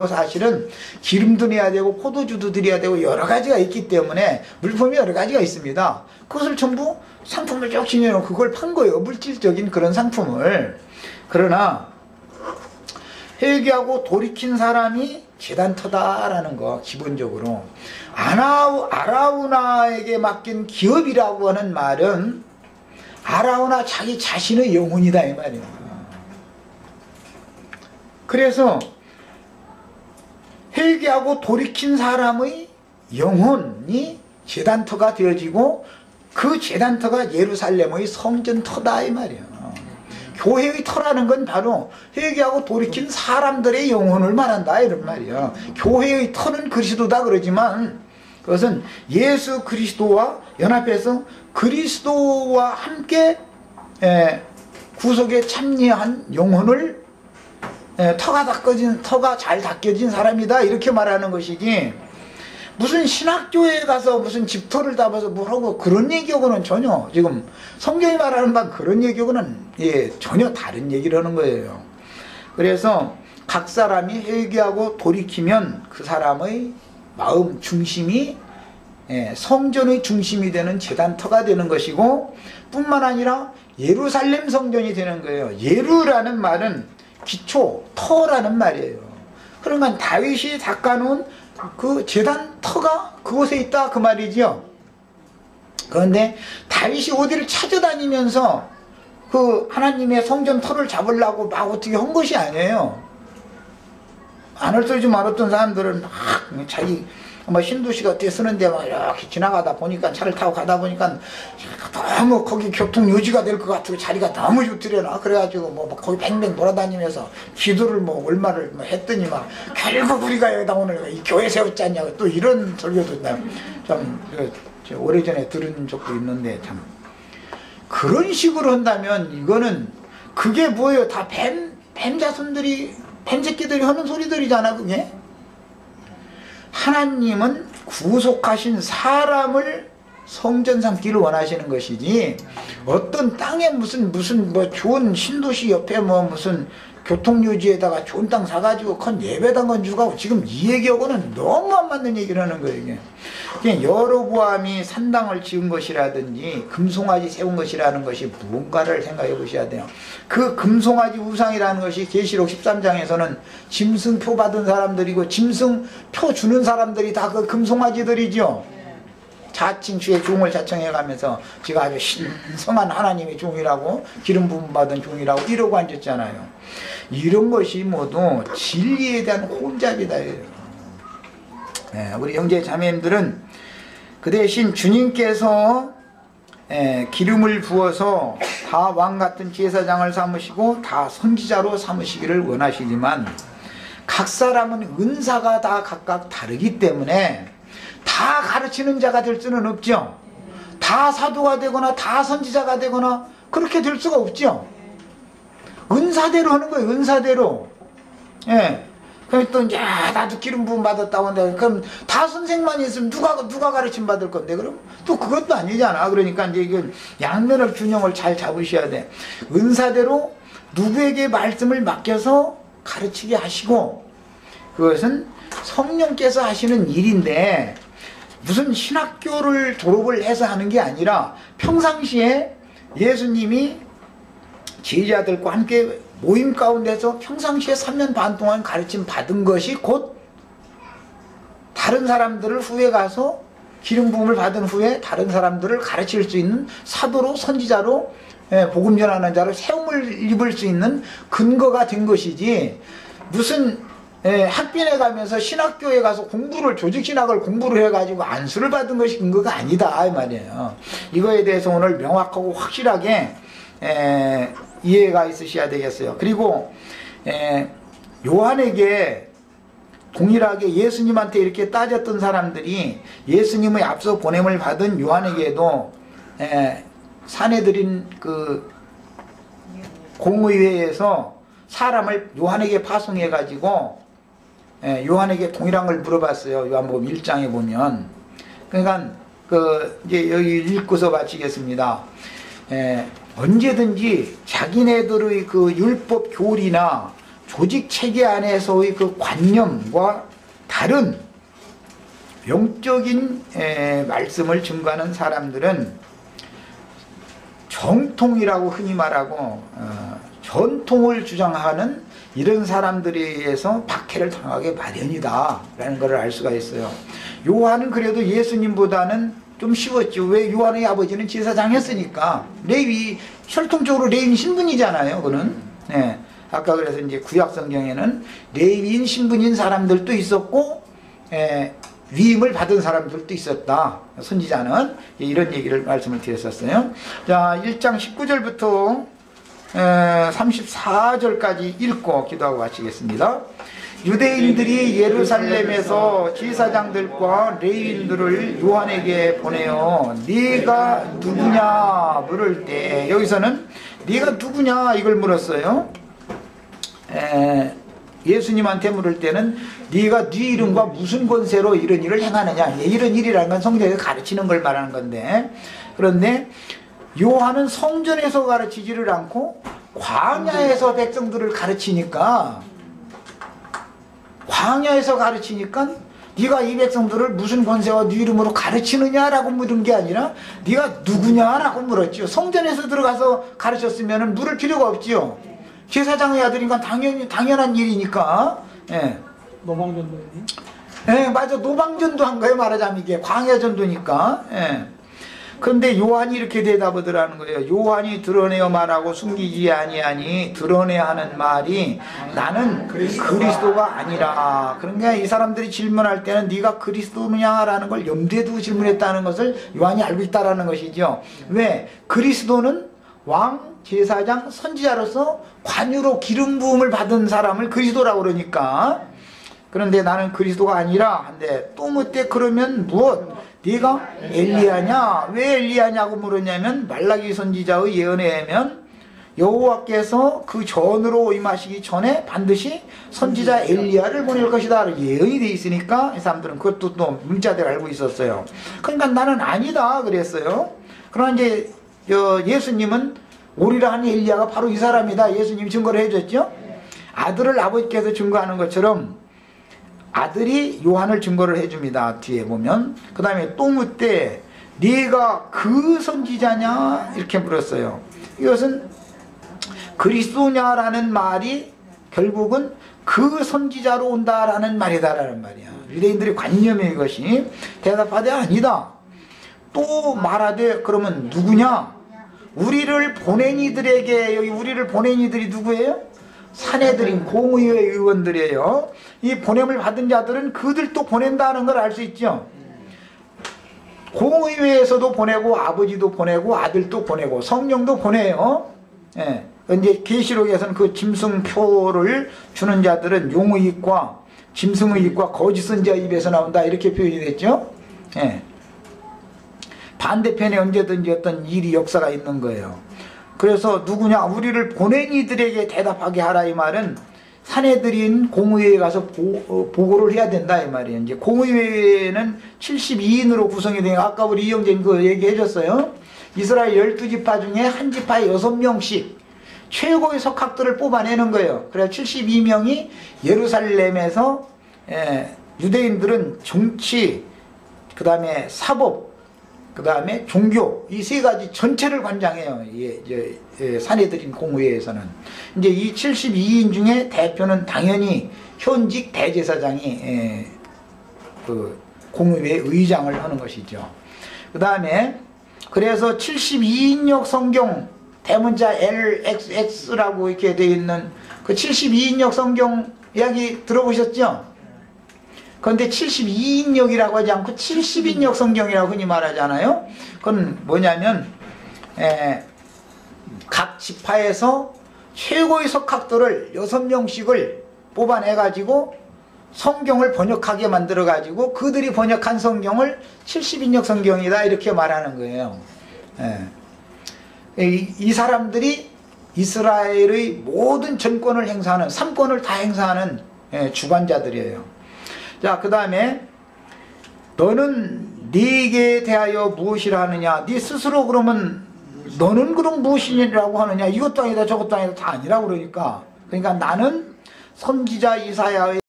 사실은 기름도 내야 되고 포도주도 드려야 되고 여러 가지가 있기 때문에 물품이 여러 가지가 있습니다. 그것을 전부 상품을 쭉 지내놓고 그걸 판 거예요. 물질적인 그런 상품을. 그러나 회개하고 돌이킨 사람이 재단터다라는 거 기본적으로. 아라우나에게 맡긴 기업이라고 하는 말은 아라우나 자기 자신의 영혼이다 이 말이에요. 그래서 회개하고 돌이킨 사람의 영혼이 제단터가 되어지고 그 제단터가 예루살렘의 성전터다 이 말이에요. 교회의 터라는 건 바로 회개하고 돌이킨 사람들의 영혼을 말한다 이런 말이에요. 교회의 터는 그리스도다 그러지만 그것은 예수 그리스도와 연합해서 그리스도와 함께 구속에 참여한 영혼을 터가 잘 닦여진 사람이다 이렇게 말하는 것이지, 무슨 신학교에 가서 무슨 집터를 잡아서 뭐라고 그런 얘기하고는 전혀, 지금 성경이 말하는 바 그런 얘기하고는 전혀 다른 얘기를 하는 거예요. 그래서 각 사람이 회개하고 돌이키면 그 사람의 마음 중심이 성전의 중심이 되는 제단터가 되는 것이고, 뿐만 아니라 예루살렘 성전이 되는 거예요. 예루라는 말은 기초, 터라는 말이에요. 그러니까 다윗이 닦아놓은 그 제단터가 그곳에 있다 그 말이죠. 그런데 다윗이 어디를 찾아다니면서 그 하나님의 성전 터를 잡으려고 막 어떻게 한 것이 아니에요. 안을 쓰지 말았던 사람들은 막 자기 신도시가 어떻게 쓰는데 막 이렇게 지나가다 보니까, 차를 타고 가다 보니까 너무 거기 교통 요지가 될 것 같고 자리가 너무 좋더래나. 그래가지고 뭐 거기 뱅뱅 돌아다니면서 기도를 얼마를 했더니 막 결국 우리가 여기다 오늘 이 교회 세웠잖냐고 또 이런 설교도 참 오래전에 들은 적도 있는데, 참 그런 식으로 한다면 이거는 그게 뭐예요? 다 뱀 자손들이, 뱀 새끼들이 하는 소리들이잖아 그게. 하나님은 구속하신 사람을 성전 삼기를 원하시는 것이지, 어떤 땅에 무슨 좋은 신도시 옆에 무슨 교통요지에다가 좋은 땅 사가지고 큰 예배당 건축하고, 지금 이 얘기하고는 너무 안 맞는 얘기를 하는 거예요. 이게 그냥 여로보암이 산당을 지은 것이라든지 금송아지 세운 것이라는 것이 무언가를 생각해 보셔야 돼요. 그 금송아지 우상이라는 것이 계시록 13장에서는 짐승표 받은 사람들이고, 짐승표 주는 사람들이 다 그 금송아지들이죠. 자칭주의 종을 자청해가면서 지가 아주 신성한 하나님의 종이라고, 기름 부음 받은 종이라고 이러고 앉았잖아요. 이런 것이 모두 진리에 대한 혼잡이다. 우리 형제 자매님들은 그 대신 주님께서 기름을 부어서 다 왕같은 제사장을 삼으시고 다 선지자로 삼으시기를 원하시지만, 각 사람은 은사가 다 각각 다르기 때문에 다 가르치는 자가 될 수는 없죠. 다 사도가 되거나 다 선지자가 되거나 그렇게 될 수가 없죠. 은사대로 하는 거예요. 은사대로. 그럼 또 이제 나도 기름 부음 받았다고 한다. 그럼 다 선생만 있으면 누가 가르침 받을 건데, 그럼 또 그것도 아니잖아. 그러니까 이제 이건 양면의 균형을 잘 잡으셔야 돼. 은사대로 누구에게 말씀을 맡겨서 가르치게 하시고, 그것은 성령께서 하시는 일인데, 무슨 신학교를 졸업을 해서 하는 게 아니라 평상시에 예수님이 제자들과 함께 모임 가운데서 평상시에 3년 반 동안 가르침 받은 것이 곧 다른 사람들을 후에 가서 기름 부음을 받은 후에 다른 사람들을 가르칠 수 있는 사도로, 선지자로, 복음 전하는 자로 세움을 입을 수 있는 근거가 된 것이지, 무슨 학빈에 가면서 신학교에 가서 조직신학을 공부를 해가지고 안수를 받은 것이 근거가 아니다 이 말이에요. 이거에 대해서 오늘 명확하고 확실하게 이해가 있으셔야 되겠어요. 그리고 요한에게 동일하게 예수님한테 이렇게 따졌던 사람들이 예수님의 앞서 보냄을 받은 요한에게도 사내들인 그 공의회에서 사람을 요한에게 파송해 가지고 요한에게 동일한 걸 물어봤어요. 요한복음 1장에 보면. 그러니까 이제 여기 읽고서 마치겠습니다. 언제든지 자기네들의 그 율법 교리나 조직 체계 안에서의 그 관념과 다른 영적인 말씀을 증거하는 사람들은 정통이라고 흔히 말하고 전통을 주장하는 이런 사람들에 의해서 박해를 당하게 마련이다 라는 것을 알 수가 있어요. 요한은 그래도 예수님보다는 좀 쉬웠죠. 왜? 요한의 아버지는 제사장이었으니까. 레위, 혈통적으로 레위인 신분이잖아요 그는. 네. 아까 그래서 이제 구약 성경에는 레위인 신분인 사람들도 있었고 위임을 받은 사람들도 있었다. 선지자는 이런 얘기를 말씀을 드렸었어요. 자, 1장 19절부터 34절까지 읽고 기도하고 마치겠습니다. 유대인들이 예루살렘에서 제사장들과 레위인들을 요한에게 보내어 네가 누구냐 물을 때, 여기서는 네가 누구냐 이걸 물었어요. 예수님한테 물을 때는 네가 네 이름과 무슨 권세로 이런 일을 행하느냐, 이런 일이라는 건 성경에서 가르치는 걸 말하는 건데, 그런데 요한은 성전에서 가르치지를 않고 광야에서 백성들을 가르치니까 네가 이 백성들을 무슨 권세와 네 이름으로 가르치느냐라고 물은 게 아니라 네가 누구냐라고 물었죠. 성전에서 들어가서 가르쳤으면 물을 필요가 없지요. 제사장의 아들이니까 당연한 일이니까. 예. 노방전도. 예, 맞아. 노방전도 한 거예요. 말하자면 이게 광야전도니까. 예. 그런데 요한이 이렇게 대답하더라는 거예요. 요한이 드러내어 말하고 숨기지 아니하니 드러내야 하는 말이 나는 그리스도가 아니라. 그러니까 이 사람들이 질문할 때는 네가 그리스도냐라는 걸 염두에 두고 질문했다는 것을 요한이 알고 있다라는 것이죠. 왜? 그리스도는 왕, 제사장, 선지자로서 관유로 기름 부음을 받은 사람을 그리스도라고 그러니까. 그런데 나는 그리스도가 아니라 한데 또 묻되 그러면 무엇? 네가 엘리야냐? 왜 엘리야냐고 물었냐면 말라기 선지자의 예언에 의하면 여호와께서 그 전으로 임하시기 전에 반드시 선지자 엘리야를 보낼 것이다 예언이 돼 있으니까 이 사람들은 그것도 또 문자대로 알고 있었어요. 그러니까 나는 아니다 그랬어요. 그러나 이제 예수님은 오리라 하는 엘리야가 바로 이 사람이다 예수님이 증거를 해줬죠. 아들을 아버지께서 증거하는 것처럼 아들이 요한을 증거를 해줍니다. 뒤에 보면. 그 다음에 또 묻되 네가 그 선지자냐 이렇게 물었어요. 이것은 그리스도냐라는 말이 결국은 그 선지자로 온다라는 말이다라는 말이야. 유대인들의 관념이 이것이. 대답하되 아니다. 또 말하되 그러면 누구냐? 우리를 보낸 이들에게, 여기 우리를 보낸 이들이 누구예요? 사내들인 공의회 의원들이에요. 이 보냄을 받은 자들은 그들도 보낸다는 걸 알 수 있죠. 공의회에서도 보내고 아버지도 보내고 아들도 보내고 성령도 보내요. 예. 이제 계시록에서는 그 짐승표를 주는 자들은 용의익과 짐승의익과 거짓 선지자 입에서 나온다 이렇게 표현이 됐죠. 예. 반대편에 언제든지 어떤 일이 역사가 있는 거예요. 그래서 누구냐? 우리를 보낸 이들에게 대답하게 하라 이 말은 사내들인 공의회에 가서 보고를 해야 된다 이 말이에요. 이제 공의회는 72인으로 구성이 되니까 아까 우리 이영재님 그 얘기해 줬어요. 이스라엘 12지파 중에 한 지파에 6명씩 최고의 석학들을 뽑아내는 거예요. 그래서 72명이 예루살렘에서 유대인들은 정치, 그 다음에 사법, 그 다음에 종교 이 세 가지 전체를 관장해요. 사내들인 공의회에서는. 이제 이 72인 중에 대표는 당연히 현직 대제사장이 그 공의회 의장을 하는 것이죠. 그 다음에 그래서 72인역 성경 대문자 LXX라고 이렇게 되어 있는 그 72인역 성경 이야기 들어보셨죠? 그런데 72인역이라고 하지 않고 70인역 성경이라고 흔히 말하잖아요. 그건 뭐냐면 각 지파에서 최고의 석학들을 6명씩을 뽑아내가지고 성경을 번역하게 만들어가지고 그들이 번역한 성경을 70인역 성경이다 이렇게 말하는 거예요. 이 사람들이 이스라엘의 모든 전권을 행사하는 3권을 다 행사하는 주관자들이에요. 자, 그 다음에 너는 네게 대하여 무엇이라 하느냐? 네 스스로 그러면 너는 그럼 무엇이라고 하느냐? 이것도 아니다 저것도 아니다 다 아니라 그러니까 나는 선지자 이사야의